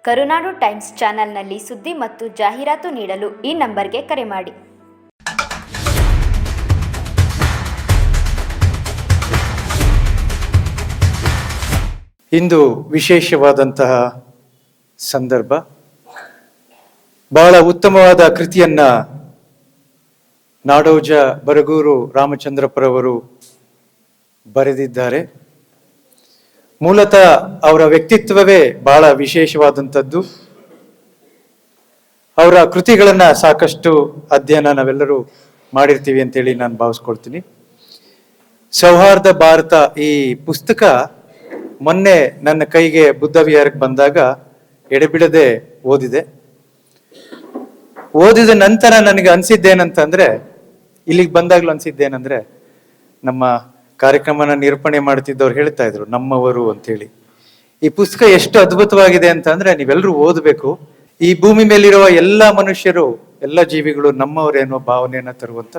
ಕರುನಾಡು times ಚಾನೆಲ್ನಲ್ಲಿ ಸುದ್ದಿ ಮತ್ತು ಜಾಹೀರಾತು ನೀಡಲು ಈ ನಂಬರ್ಗೆ ಕರೆ ಮಾಡಿ. ಇಂದು ವಿಶೇಷವಾದಂತಹ ಸಂದರ್ಭ. ಬಹಳ ಉತ್ತಮವಾದ ಕೃತಿಯನ್ನ ನಾಡೋಜ ಬರಗೂರು ರಾಮಚಂದ್ರಪ್ಪರವರು ಬರೆದಿದ್ದಾರೆ. ಮೂಲತಃ ಅವರ ವ್ಯಕ್ತಿತ್ವವೇ ಬಹಳ ವಿಶೇಷವಾದಂಥದ್ದು. ಅವರ ಕೃತಿಗಳನ್ನ ಸಾಕಷ್ಟು ಅಧ್ಯಯನ ನಾವೆಲ್ಲರೂ ಮಾಡಿರ್ತೀವಿ ಅಂತೇಳಿ ನಾನು ಭಾವಿಸ್ಕೊಳ್ತೀನಿ. ಸೌಹಾರ್ದ ಭಾರತ ಈ ಪುಸ್ತಕ ಮೊನ್ನೆ ನನ್ನ ಕೈಗೆ ಬುದ್ಧ ವಿಹಾರಕ್ಕೆ ಬಂದಾಗ ಎಡೆಬಿಡದೆ ಓದಿದೆ. ಓದಿದ ನಂತರ ನನಗೆ ಅನ್ಸಿದ್ದೇನಂತಂದ್ರೆ, ಇಲ್ಲಿಗೆ ಬಂದಾಗ್ಲೂ ಅನ್ಸಿದ್ದೇನಂದ್ರೆ, ನಮ್ಮ ಕಾರ್ಯಕ್ರಮನ ನಿರೂಪಣೆ ಮಾಡ್ತಿದ್ದವ್ರು ಹೇಳ್ತಾ ಇದ್ರು ನಮ್ಮವರು ಅಂತೇಳಿ. ಈ ಪುಸ್ತಕ ಎಷ್ಟು ಅದ್ಭುತವಾಗಿದೆ ಅಂತ ಅಂದ್ರೆ ನೀವೆಲ್ಲರೂ ಓದಬೇಕು. ಈ ಭೂಮಿ ಮೇಲಿರುವ ಎಲ್ಲ ಮನುಷ್ಯರು, ಎಲ್ಲ ಜೀವಿಗಳು ನಮ್ಮವರೇನೋ ಭಾವನೆಯನ್ನ ತರುವಂತ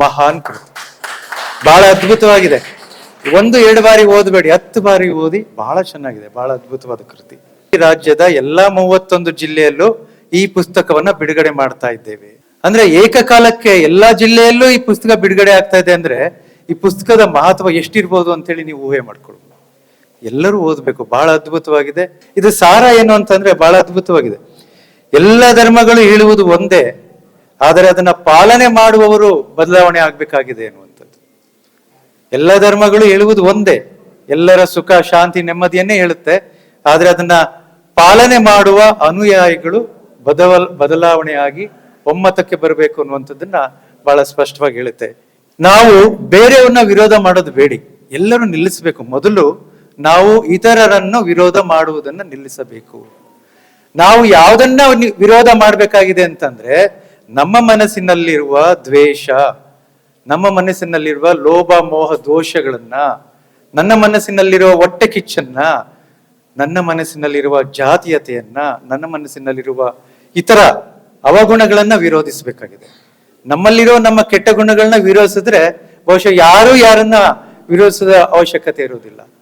ಮಹಾನ್ ಕೃತಿ. ಬಹಳ ಅದ್ಭುತವಾಗಿದೆ. 1-2 ಬಾರಿ ಓದಬೇಡಿ, 10 ಬಾರಿ ಓದಿ. ಬಹಳ ಚೆನ್ನಾಗಿದೆ, ಬಹಳ ಅದ್ಭುತವಾದ ಕೃತಿ. ಈ ರಾಜ್ಯದ ಎಲ್ಲಾ 31 ಜಿಲ್ಲೆಯಲ್ಲೂ ಈ ಪುಸ್ತಕವನ್ನ ಬಿಡುಗಡೆ ಮಾಡ್ತಾ ಇದ್ದೇವೆ. ಅಂದ್ರೆ ಏಕಕಾಲಕ್ಕೆ ಎಲ್ಲಾ ಜಿಲ್ಲೆಯಲ್ಲೂ ಈ ಪುಸ್ತಕ ಬಿಡುಗಡೆ ಆಗ್ತಾ ಇದೆ ಅಂದ್ರೆ ಈ ಪುಸ್ತಕದ ಮಹತ್ವ ಎಷ್ಟಿರ್ಬೋದು ಅಂತೇಳಿ ನೀವು ಊಹೆ ಮಾಡ್ಕೊಳ್ಬೋದು. ಎಲ್ಲರೂ ಓದ್ಬೇಕು, ಬಹಳ ಅದ್ಭುತವಾಗಿದೆ. ಇದು ಸಾರ ಏನು ಅಂತಂದ್ರೆ ಬಹಳ ಅದ್ಭುತವಾಗಿದೆ. ಎಲ್ಲ ಧರ್ಮಗಳು ಹೇಳುವುದು ಒಂದೇ, ಆದರೆ ಅದನ್ನ ಪಾಲನೆ ಮಾಡುವವರು ಬದಲಾವಣೆ ಆಗ್ಬೇಕಾಗಿದೆ ಎನ್ನುವಂಥದ್ದು. ಎಲ್ಲ ಧರ್ಮಗಳು ಹೇಳುವುದು ಒಂದೇ, ಎಲ್ಲರ ಸುಖ ಶಾಂತಿ ನೆಮ್ಮದಿಯನ್ನೇ ಹೇಳುತ್ತೆ, ಆದ್ರೆ ಅದನ್ನ ಪಾಲನೆ ಮಾಡುವ ಅನುಯಾಯಿಗಳು ಬದಲಾವಣೆಯಾಗಿ ಒಮ್ಮತಕ್ಕೆ ಬರಬೇಕು ಅನ್ನುವಂಥದ್ದನ್ನ ಬಹಳ ಸ್ಪಷ್ಟವಾಗಿ ಹೇಳುತ್ತೆ. ನಾವು ಬೇರೆಯವ್ರನ್ನ ವಿರೋಧ ಮಾಡೋದು ಬೇಡಿ, ಎಲ್ಲರೂ ನಿಲ್ಲಿಸಬೇಕು. ಮೊದಲು ನಾವು ಇತರರನ್ನು ವಿರೋಧ ಮಾಡುವುದನ್ನ ನಿಲ್ಲಿಸಬೇಕು. ನಾವು ಯಾವುದನ್ನ ವಿರೋಧ ಮಾಡಬೇಕಾಗಿದೆ ಅಂತಂದ್ರೆ, ನಮ್ಮ ಮನಸ್ಸಿನಲ್ಲಿರುವ ದ್ವೇಷ, ನಮ್ಮ ಮನಸ್ಸಿನಲ್ಲಿರುವ ಲೋಭ ಮೋಹ ದೋಷಗಳನ್ನ, ನನ್ನ ಮನಸ್ಸಿನಲ್ಲಿರುವ ಹೊಟ್ಟೆ ಕಿಚ್ಚನ್ನ, ನನ್ನ ಮನಸ್ಸಿನಲ್ಲಿರುವ ಜಾತೀಯತೆಯನ್ನ, ನನ್ನ ಮನಸ್ಸಿನಲ್ಲಿರುವ ಇತರ ಅವಗುಣಗಳನ್ನ ವಿರೋಧಿಸಬೇಕಾಗಿದೆ. ನಮ್ಮಲ್ಲಿರೋ ನಮ್ಮ ಕೆಟ್ಟ ಗುಣಗಳನ್ನ ವಿರೋಧಿಸಿದ್ರೆ ಬಹುಶಃ ಯಾರು ಯಾರನ್ನ ವಿರೋಧಿಸದ ಅವಶ್ಯಕತೆ ಇರುವುದಿಲ್ಲ.